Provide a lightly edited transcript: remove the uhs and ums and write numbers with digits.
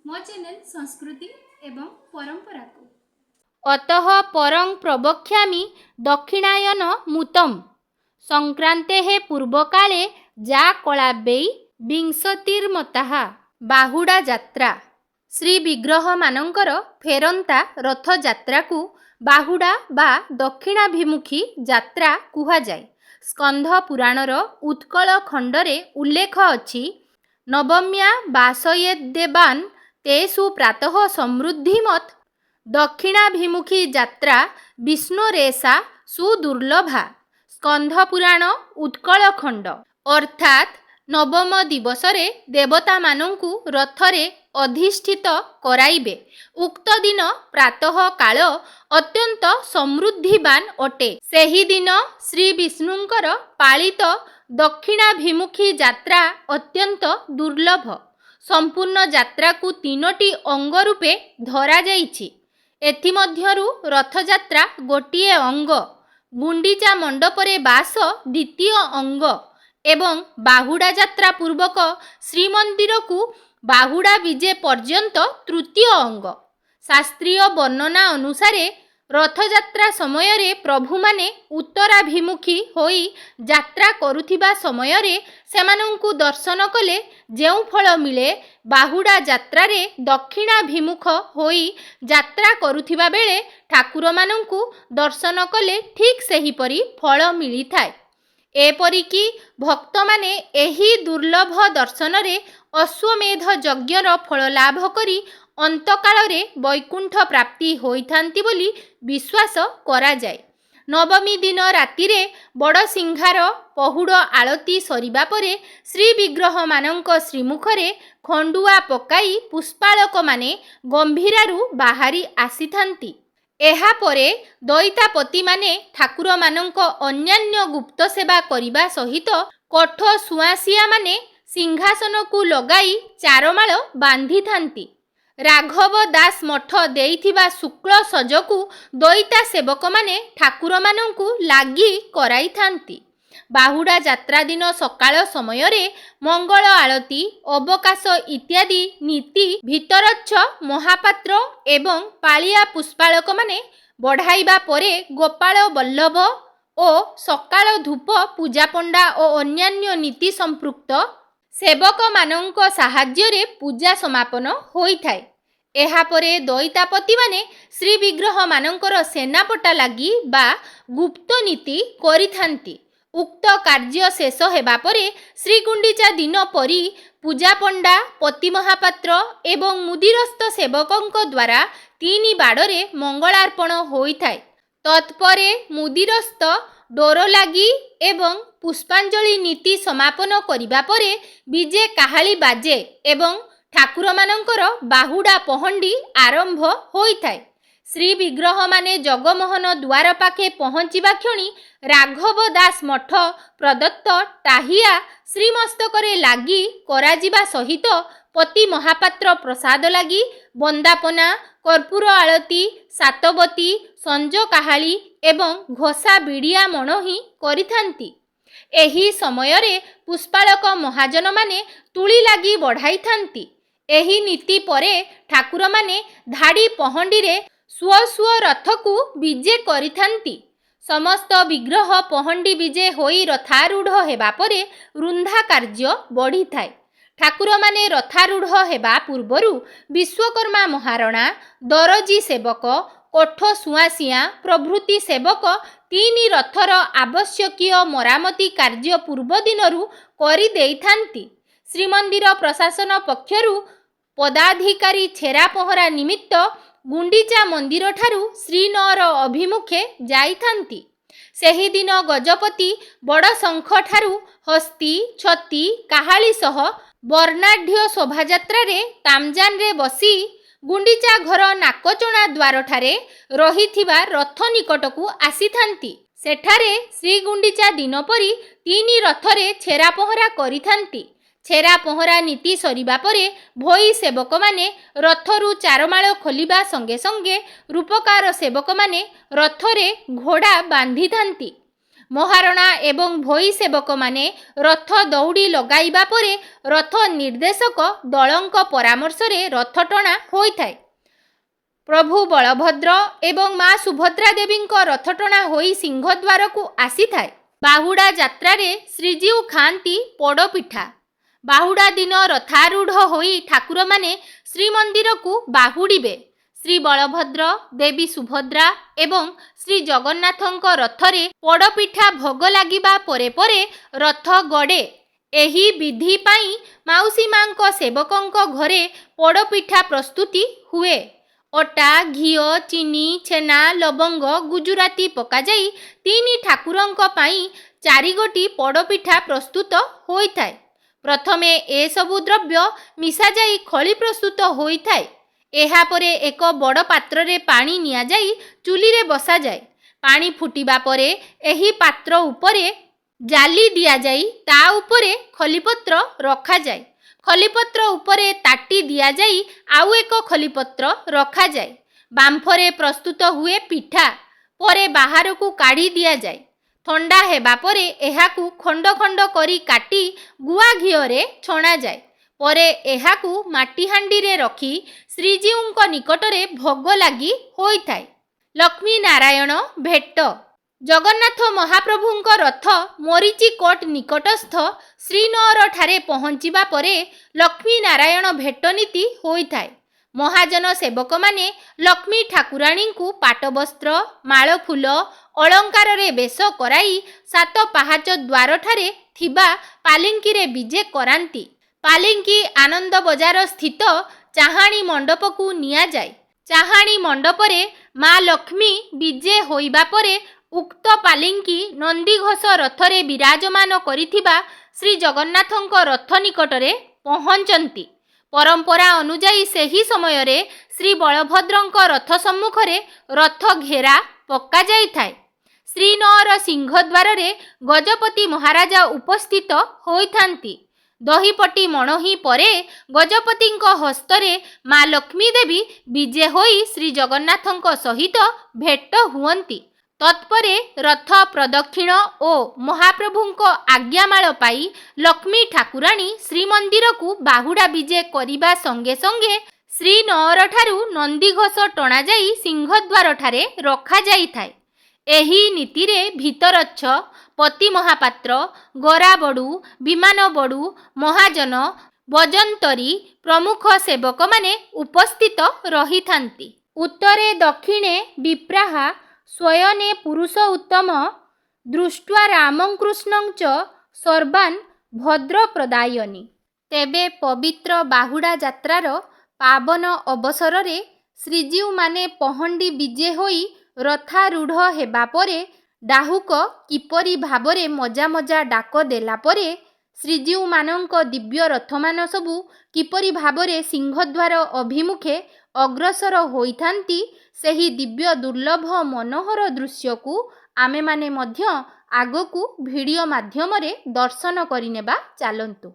मो चैनल संस्कृति एवं परंपरा को। अतः परं प्रवक्ष्यामि दक्षिणायन मूतम संक्रांते पूर्वकाले जा कलाब्यै विंशतिर्मताः बाहुड़ा यात्रा। श्री विग्रह मानंकर फेरंता रथ यात्रा को बाहुड़ा बा दक्षिणाभिमुखी यात्रा कुहाଯାଏ। स्कंध पुराणर उत्कल खंडरे उल्लेख अछि नवम्या वासयेद्देवान् तेषु प्रातः समृद्धिमत् दक्षिणाभिमुखी यात्रा विष्णुरेषा सुदुर्लभा। स्कंध पुराण उत्कल खंड। अर्थात नवम दिवसरे देवता मानंकु रथरे अधिष्ठित कराइबे। उक्त दिन प्रातः काल अत्यंत समृद्धिवान अटे। सेही दिन श्री विष्णुंकर पालित दक्षिणाभिमुखी यात्रा अत्यंत दुर्लभ। संपूर्ण यात्रा को तीनोटी अंग रूपे धरा जाइछि। एथिमध्यरु रथयात्रा गोटिए अंग, गुंडीचा मंडपरे बास द्वितीय अंग एवं बाहुड़ा यात्रा पूर्वक श्रीमंदिर को बाहुड़ा विजे पर्यंत तृतीय अंग। शास्त्रीय वर्णना अनुसार रथयात्रा समय रे प्रभु माने उत्तराभिमुखी होई यात्रा करुथिबा समय रे सेमानंकु दर्शन कले जेउ फल मिले बाहुड़ा यात्रा रे दक्षिणाभिमुख होई यात्रा करुथिबा बेले ठाकुर मानंकु दर्शन कले ठीक सेहीपरि फल मिली थाए। एपरिकी भक्त माने एही दुर्लभ दर्शन रे अश्वमेध यज्ञर फल लाभ करी अंतकालरे वैकुंठ प्राप्ति होइथांती बोली विश्वास करा जाए। नवमी दिन रातिरे बड़ सिंहार पहुड़ आलती सरिबा परे श्री विग्रह मानंक श्रीमुखरे खंडुआ पकाई पुष्पालक माने गंभीरारु बाहारी आसीथांती। एहा परे दैतापति माने ठाकुर मानंक अन्यान्य गुप्त सेवा करिबा सहित कठ सुआसिया माने सिंहासन को लगाई चारमाल बांधी थांती। राघव दास मठ देइथिबा शुक्ल सजकु दैता सेवक माने ठाकुर मानंकु लागी कराई थांती। बाहुड़ा यात्रा दिन सकाळ समय रे मंगल आलती, अवकाश इत्यादि नीति भितरच्छ महापात्र एवं पालिया पुष्पालक माने बढ़ाइबा परे गोपाल वल्लभ और सकाळ धूप पूजा पंडा और अन्यान्य नीति संपृक्त सेवक मानंक साहाय्य रे पूजा समापन होई थाए। एहा परे दैतापति माने श्री विग्रह मानंकर सेनापटा लागी बा गुप्त नीति करिथांती। उक्त कार्य शेष हेबा परे श्री गुंडीचा दिन परी पूजा पंडा, पति महापात्र एवं मुदिरस्थ सेवकंक द्वारा तीन बाड़े मंगलार्पण होई थाए। तत्परे मुदिरस्थ डोर लागी एवं पुष्पांजलि नीति समापन करिबा परे विजे काहाली बाजे एवं ठाकुर मानंकर बाहुड़ा पहंडी आरंभ होई थाए। श्री विग्रह माने जगमोहन द्वार पाखे पहुँचवा क्षणी राघव दास मठ प्रदत्त टाहिया श्रीमस्तकरे लागी कराजिबा सहित पति महापात्र प्रसाद लागी बंदापना, कर्पूर आलती, सातबती, संज काहाली एवं घोषा बिड़िया मणहि करिथांती। एही समय रे पुष्पालक महाजन माने तुली लागी बढ़ाई थांती। एही नीति परे ठाकुर माने धाड़ी पहंडी रे स्व स्व रथ को विजे करिथांती। समस्त विग्रह पहंडी विजे होई रथारूढ़ हेबा परे रुंधा कार्य बढ़ी थाए। ठाकुर माने रथारूढ़ हेबा पूर्वरु विश्वकर्मा महारणा, दरजी सेवक, कोठ सुआसिया प्रभृति सेवक तीन रथर आवश्यकीय मरामती कार्य पूर्व दिनरु करि देइथांती। श्रीमंदिर प्रशासन पक्षरु पदाधिकारी छेरा पहरा निमित्त गुंडीचा मंदिर ठारू श्रीनगर अभिमुखे जाइथांती। सेही दिन गजपति बड़ शंख ठारू हस्ती, छती, काहाली सह वर्णाढ्य शोभायात्रा रे तामजान रे बसी गुंडीचा घर नाकचणा द्वार ठारे रहिथिबा रथ निकटकू आसीथांती। सेठारे श्री गुंडीचा दिन परी तीन रथरे छेरा पहरा करिथांती। छेरा पहरा नीति सरिबा परे भोई सेवक माने रथरु चारमाळ खोलिबा संगे संगे रूपकार सेवक माने रथरे घोड़ा बांधी थांती। ମହାରଣା ଏବଂ ଭୋଇ ସେବକମାନେ ରଥ ଦଉଡ଼ି ଲଗାଇବା ପରେ ରଥ ନିର୍ଦ୍ଦେଶକ ଦଳଙ୍କ ପରାମର୍ଶରେ ରଥ ଟଣା ହୋଇଥାଏ। ପ୍ରଭୁ ବଳଭଦ୍ର ଏବଂ ମା ସୁଭଦ୍ରା ଦେବୀଙ୍କ ରଥଟଣା ହୋଇ ସିଂହଦ୍ୱାରକୁ ଆସିଥାଏ। ବାହୁଡ଼ା ଯାତ୍ରାରେ ଶ୍ରୀଜୀଉ ଖାଆନ୍ତି ପୋଡ଼ପିଠା। ବାହୁଡ଼ା ଦିନ ରଥାରୂଢ଼ ହୋଇ ଠାକୁରମାନେ ଶ୍ରୀମନ୍ଦିରକୁ ବାହୁଡ଼ିବେ। ଶ୍ରୀ ବଳଭଦ୍ର, ଦେବୀ ସୁଭଦ୍ରା ଏବଂ ଶ୍ରୀ ଜଗନ୍ନାଥଙ୍କ ରଥରେ ପୋଡ଼ପିଠା ଭୋଗ ଲାଗିବା ପରେ ପରେ ରଥ ଗଡ଼େ। ଏହି ବିଧି ପାଇଁ ମାଉସୀ ମାଙ୍କ ସେବକଙ୍କ ଘରେ ପୋଡ଼ପିଠା ପ୍ରସ୍ତୁତି ହୁଏ। ଅଟା, ଘିଅ, ଚିନି, ଛେନା, ଲବଙ୍ଗ, ଗୁଜୁରାତି ପକାଯାଇ ତିନି ଠାକୁରଙ୍କ ପାଇଁ 4 ଗୋଟି ପୋଡ଼ପିଠା ପ୍ରସ୍ତୁତ ହୋଇଥାଏ। ପ୍ରଥମେ ଏସବୁ ଦ୍ରବ୍ୟ ମିଶାଯାଇ ଖଳି ପ୍ରସ୍ତୁତ ହୋଇଥାଏ। ଏହାପରେ ଏକ ବଡ଼ ପାତ୍ରରେ ପାଣି ନିଆଯାଇ ଚୁଲିରେ ବସାଯାଏ। ପାଣି ଫୁଟିବା ପରେ ଏହି ପାତ୍ର ଉପରେ ଜାଲି ଦିଆଯାଇ ତା ଉପରେ ଖଲିପତ୍ର ରଖାଯାଏ। ଖଲିପତ୍ର ଉପରେ ତାଟି ଦିଆଯାଇ ଆଉ ଏକ ଖଲିପତ୍ର ରଖାଯାଏ। ବାମ୍ଫରେ ପ୍ରସ୍ତୁତ ହୁଏ ପିଠା। ପରେ ବାହାରକୁ କାଢ଼ି ଦିଆଯାଏ। ଥଣ୍ଡା ହେବା ପରେ ଏହାକୁ ଖଣ୍ଡ ଖଣ୍ଡ କରି କାଟି ଗୁଆ ଘିଅରେ ଛଣାଯାଏ। ପରେ ଏହାକୁ ମାଟି ହାଣ୍ଡିରେ ରଖି ଶ୍ରୀଜୀଉଙ୍କ ନିକଟରେ ଭୋଗ ଲାଗି ହୋଇଥାଏ। ଲକ୍ଷ୍ମୀ ନାରାୟଣ ଭେଟ। ଜଗନ୍ନାଥ ମହାପ୍ରଭୁଙ୍କ ରଥ ମରିଚିକୋଟ ନିକଟସ୍ଥ ଶ୍ରୀନଅର ଠାରେ ପହଞ୍ଚିବା ପରେ ଲକ୍ଷ୍ମୀ ନାରାୟଣ ଭେଟ ନୀତି ହୋଇଥାଏ। ମହାଜନ ସେବକମାନେ ଲକ୍ଷ୍ମୀ ଠାକୁରାଣୀଙ୍କୁ ପାଟବସ୍ତ୍ର, ମାଳଫୁଲ, ଅଳଙ୍କାରରେ ବେଶ କରାଇ 7 ପାହାଚ ଦ୍ୱାରଠାରେ ଥିବା ପାଲିଙ୍କିରେ ବିଜେ କରାନ୍ତି। ପାଲିଙ୍କି ଆନନ୍ଦ ବଜାର ସ୍ଥିତ ଚାହାଣୀ ମଣ୍ଡପକୁ ନିଆଯାଏ। ଚାହାଣୀ ମଣ୍ଡପରେ ମା ଲକ୍ଷ୍ମୀ ବିଜେ ହୋଇବା ପରେ ଉକ୍ତ ପାଲିଙ୍କି ନନ୍ଦିଘୋଷ ରଥରେ ବିରାଜମାନ କରିଥିବା ଶ୍ରୀ ଜଗନ୍ନାଥଙ୍କ ରଥ ନିକଟରେ ପହଞ୍ଚନ୍ତି। ପରମ୍ପରା ଅନୁଯାୟୀ ସେହି ସମୟରେ ଶ୍ରୀ ବଳଭଦ୍ରଙ୍କ ରଥ ସମ୍ମୁଖରେ ରଥ ଘେରା ପକାଯାଇଥାଏ। ଶ୍ରୀନଅର ସିଂହଦ୍ୱାରରେ ଗଜପତି ମହାରାଜା ଉପସ୍ଥିତ ହୋଇଥାନ୍ତି। ଦହିପଟି ମଣୋହି ପରେ ଗଜପତିଙ୍କ ହସ୍ତରେ ମା ଲକ୍ଷ୍ମୀ ଦେବୀ ବିଜେ ହୋଇ ଶ୍ରୀ ଜଗନ୍ନାଥଙ୍କ ସହିତ ଭେଟ ହୁଅନ୍ତି। ତତ୍ପରେ ରଥ ପ୍ରଦକ୍ଷିଣ ଓ ମହାପ୍ରଭୁଙ୍କ ଆଜ୍ଞାମାଳ ପାଇ ଲକ୍ଷ୍ମୀ ଠାକୁରାଣୀ ଶ୍ରୀମନ୍ଦିରକୁ ବାହୁଡ଼ା ବିଜେ କରିବା ସଙ୍ଗେ ସଙ୍ଗେ ଶ୍ରୀନଅରଠାରୁ ନନ୍ଦିଘୋଷ ଟଣାଯାଇ ସିଂହଦ୍ୱାରଠାରେ ରଖାଯାଇଥାଏ। ଏହି ନୀତିରେ ଭିତରଚ୍ଛ, ପତି ମହାପାତ୍ର, ଗରାବଡ଼ୁ, ବିମାନବଡ଼ୁ, ମହାଜନ, ବଜନ୍ତରୀ ପ୍ରମୁଖ ସେବକମାନେ ଉପସ୍ଥିତ ରହିଥାନ୍ତି। ଉତ୍ତରେ ଦକ୍ଷିଣେ ବିପ୍ରାହା ସ୍ୱୟନେ ପୁରୁଷ ଉତ୍ତମ ଦୃଷ୍ଟ୍ୱା ରାମକୃଷ୍ଣଂ ଚ ସର୍ବାନ୍ ଭଦ୍ର ପ୍ରଦାୟନି। ତେବେ ପବିତ୍ର ବାହୁଡ଼ା ଯାତ୍ରାର ପାବନ ଅବସରରେ ଶ୍ରୀଜୀଉମାନେ ପହଣ୍ଡି ବିଜେ ହୋଇ ରଥାରୂଢ଼ ହେବା ପରେ ଡାହୁକ କିପରି ଭାବରେ ମଜା ମଜା ଡାକ ଦେଲା ପରେ ଶ୍ରୀଜୀଉମାନଙ୍କ ଦିବ୍ୟ ରଥମାନ ସବୁ କିପରି ଭାବରେ ସିଂହଦ୍ୱାର ଅଭିମୁଖେ ଅଗ୍ରସର ହୋଇଥାନ୍ତି, ସେହି ଦିବ୍ୟ ଦୁର୍ଲଭ ମନୋହର ଦୃଶ୍ୟକୁ ଆମେମାନେ ମଧ୍ୟ ଆଗକୁ ଭିଡ଼ିଓ ମାଧ୍ୟମରେ ଦର୍ଶନ କରିନେବା। ଚାଲନ୍ତୁ।